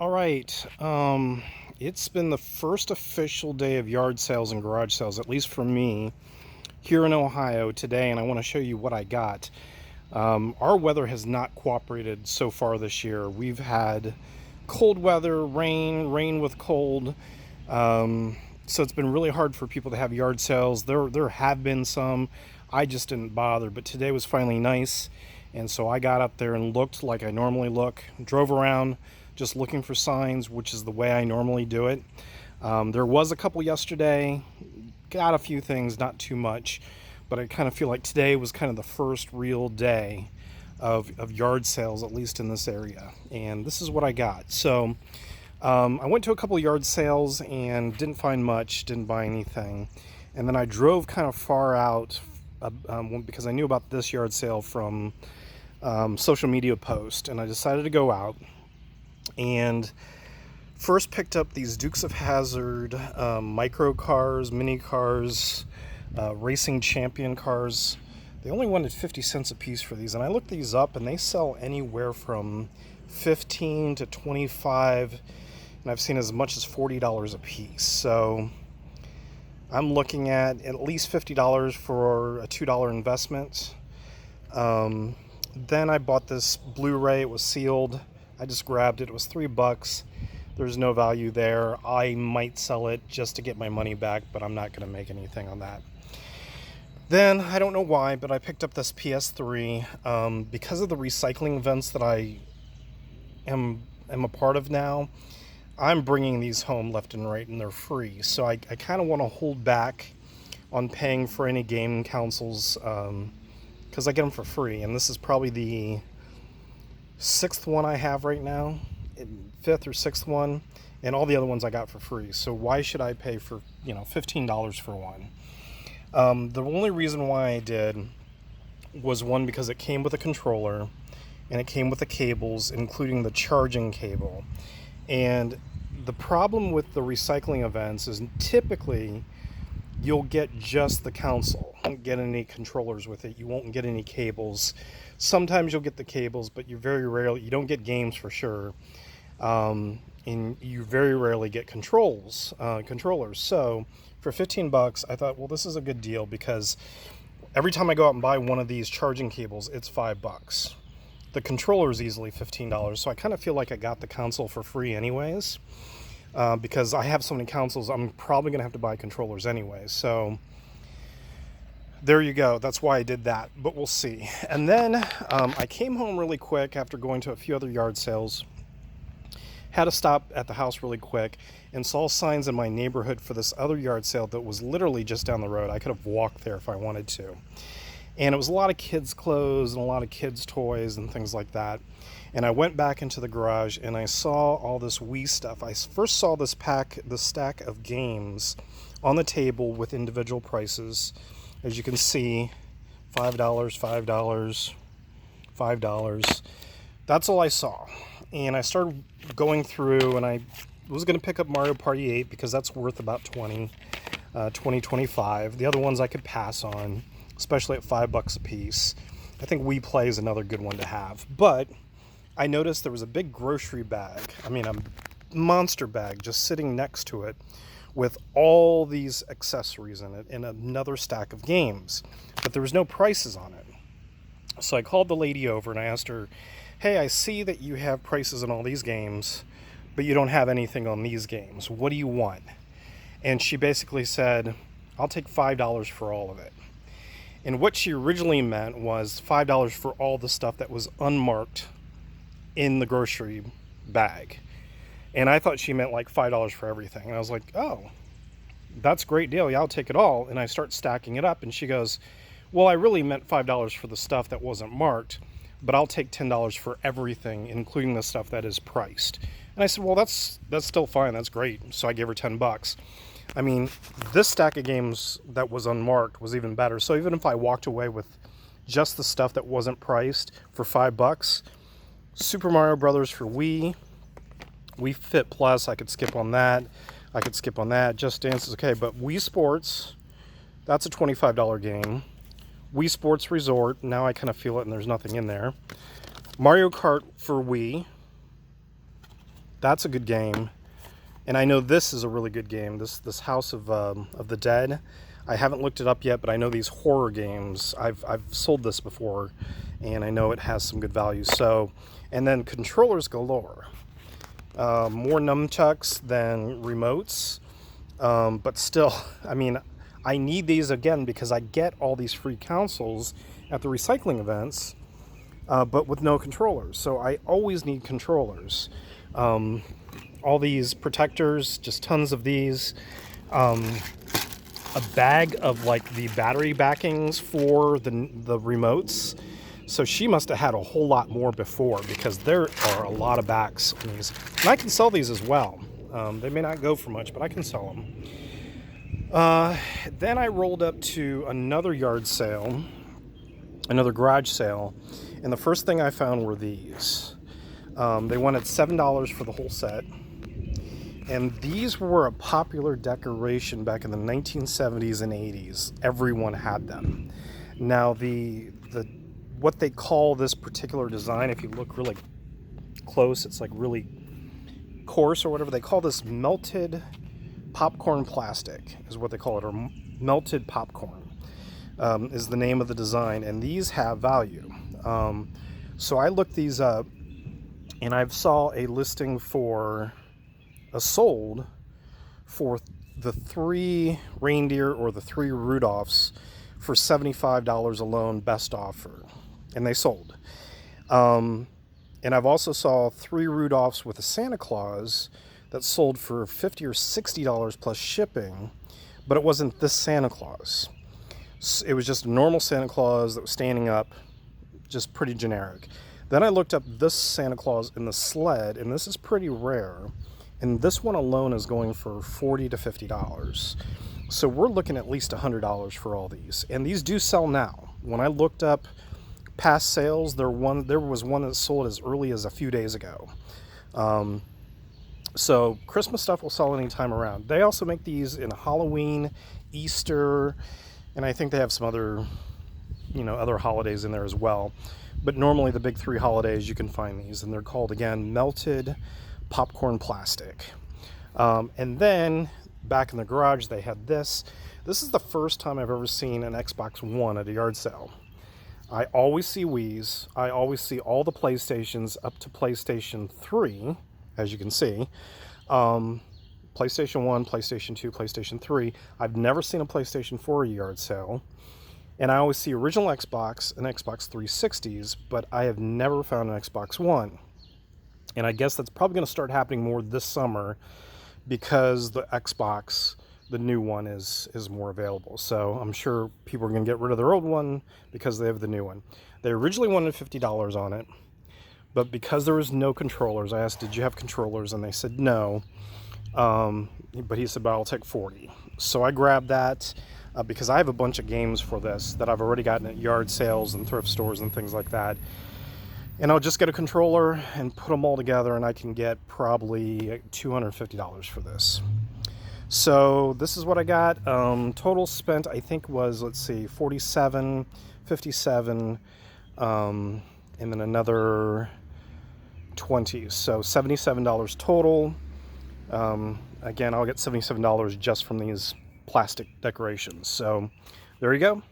All right. It's been the first official day of yard sales and garage sales, at least for me, here in Ohio today, and I want to show you what I got. Our weather has not cooperated so far this year. We've had cold weather, rain with cold. So it's been really hard for people to have yard sales. There have been some. I just didn't bother, but today was finally nice. And so I got up there and looked like I normally look, drove around just looking for signs, which is the way I normally do it. There was a couple yesterday, got a few things, not too much, but I kind of feel like today was kind of the first real day of yard sales, at least in this area. And this is what I got. So I went to a couple yard sales and didn't find much, didn't buy anything. And then I drove kind of far out because I knew about this yard sale from social media post, and I decided to go out and first picked up these Dukes of Hazzard micro cars, mini cars, racing champion cars. They only wanted 50 cents a piece for these, and I looked these up and they sell anywhere from 15 to 25, and I've seen as much as $40 a piece. So I'm looking at least $50 for a $2 investment. Then I bought this Blu-ray. It was sealed. I just grabbed it. It was $3. There's no value there. I might sell it just to get my money back, but I'm not going to make anything on that. Then, I don't know why, but I picked up this PS3 because of the recycling events that I am a part of now. I'm bringing these home left and right, and they're free. So I kind of want to hold back on paying for any game consoles because I get them for free. And this is probably the sixth one I have right now, fifth or sixth one, and all the other ones I got for free. So why should I pay for $15 for one? The only reason why I did was one, because it came with a controller and it came with the cables, including the charging cable. And the problem with the recycling events is typically you'll get just the console. You won't get any controllers with it. You won't get any cables. Sometimes you'll get the cables, but you don't get games for sure. And you very rarely get controllers. So for $15, I thought, well, this is a good deal, because every time I go out and buy one of these charging cables, it's $5. The controller is easily $15, so I kind of feel like I got the console for free anyways, because I have so many consoles, I'm probably going to have to buy controllers anyway. So there you go. That's why I did that, but we'll see. And then I came home really quick after going to a few other yard sales. Had to stop at the house really quick and saw signs in my neighborhood for this other yard sale that was literally just down the road. I could have walked there if I wanted to. And it was a lot of kids' clothes and a lot of kids' toys and things like that. And I went back into the garage and I saw all this Wii stuff. I first saw this stack of games on the table with individual prices. As you can see, $5, $5, $5. That's all I saw. And I started going through, and I was going to pick up Mario Party 8 because that's worth about $20, $25. The other ones I could pass on, especially at $5 a piece. I think Wii Play is another good one to have. But I noticed there was a big grocery bag, a monster bag, just sitting next to it with all these accessories in it and another stack of games. But there was no prices on it. So I called the lady over and I asked her, hey, I see that you have prices on all these games, but you don't have anything on these games. What do you want? And she basically said, I'll take $5 for all of it. And what she originally meant was $5 for all the stuff that was unmarked in the grocery bag. And I thought she meant like $5 for everything. And I was like, oh, that's a great deal. Yeah, I'll take it all. And I start stacking it up. And she goes, well, I really meant $5 for the stuff that wasn't marked, but I'll take $10 for everything, including the stuff that is priced. And I said, well, that's still fine. That's great. So I gave her $10. This stack of games that was unmarked was even better. So even if I walked away with just the stuff that wasn't priced for $5, Super Mario Brothers for Wii Fit Plus, I could skip on that. Just Dance is okay, but Wii Sports, that's a $25 game. Wii Sports Resort, now I kind of feel it and there's nothing in there. Mario Kart for Wii, that's a good game. And I know this is a really good game. This House of the Dead. I haven't looked it up yet, but I know these horror games. I've sold this before, and I know it has some good value. So, and then controllers galore. More nunchucks than remotes, but still, I mean, I need these again because I get all these free consoles at the recycling events, but with no controllers. So I always need controllers. All these protectors, just tons of these. A bag of like the battery backings for the remotes. So she must have had a whole lot more before, because there are a lot of backs on these. And I can sell these as well. They may not go for much, but I can sell them. Then I rolled up to another yard sale, another garage sale, and the first thing I found were these. They wanted $7 for the whole set. And these were a popular decoration back in the 1970s and 80s. Everyone had them. Now, what they call this particular design, if you look really close, it's like really coarse or whatever. They call this melted popcorn plastic, is what they call it, or melted popcorn is the name of the design. And these have value. So I looked these up, and I saw a listing for sold for the 3 reindeer or the 3 Rudolphs for $75 alone, best offer, and they sold. And I've also saw 3 Rudolphs with a Santa Claus that sold for $50 or $60 plus shipping, but it wasn't this Santa Claus. It was just a normal Santa Claus that was standing up, just pretty generic. Then I looked up this Santa Claus in the sled, and this is pretty rare. And this one alone is going for $40 to $50. So we're looking at least $100 for all these. And these do sell now. When I looked up past sales, there was one that sold as early as a few days ago. So Christmas stuff will sell anytime around. They also make these in Halloween, Easter, and I think they have some other, other holidays in there as well. But normally the big 3 holidays you can find these, and they're called, again, melted popcorn plastic. And then back in the garage they had this. This is the first time I've ever seen an Xbox One at a yard sale. I always see Wii's. I always see all the PlayStations up to PlayStation 3, as you can see. PlayStation 1, PlayStation 2, PlayStation 3. I've never seen a PlayStation 4 at a yard sale. And I always see original Xbox and Xbox 360s, but I have never found an Xbox One. And I guess that's probably going to start happening more this summer because the Xbox, the new one, is more available. So I'm sure people are going to get rid of their old one because they have the new one. They originally wanted $50 on it, but because there was no controllers, I asked, did you have controllers? And they said no. But he said, but I'll take 40. So I grabbed that because I have a bunch of games for this that I've already gotten at yard sales and thrift stores and things like that. And I'll just get a controller and put them all together, and I can get probably $250 for this. So this is what I got. Total spent, I think, was, let's see, $47, $57, and then another $20. So $77 total. Again, I'll get $77 just from these plastic decorations. So there you go.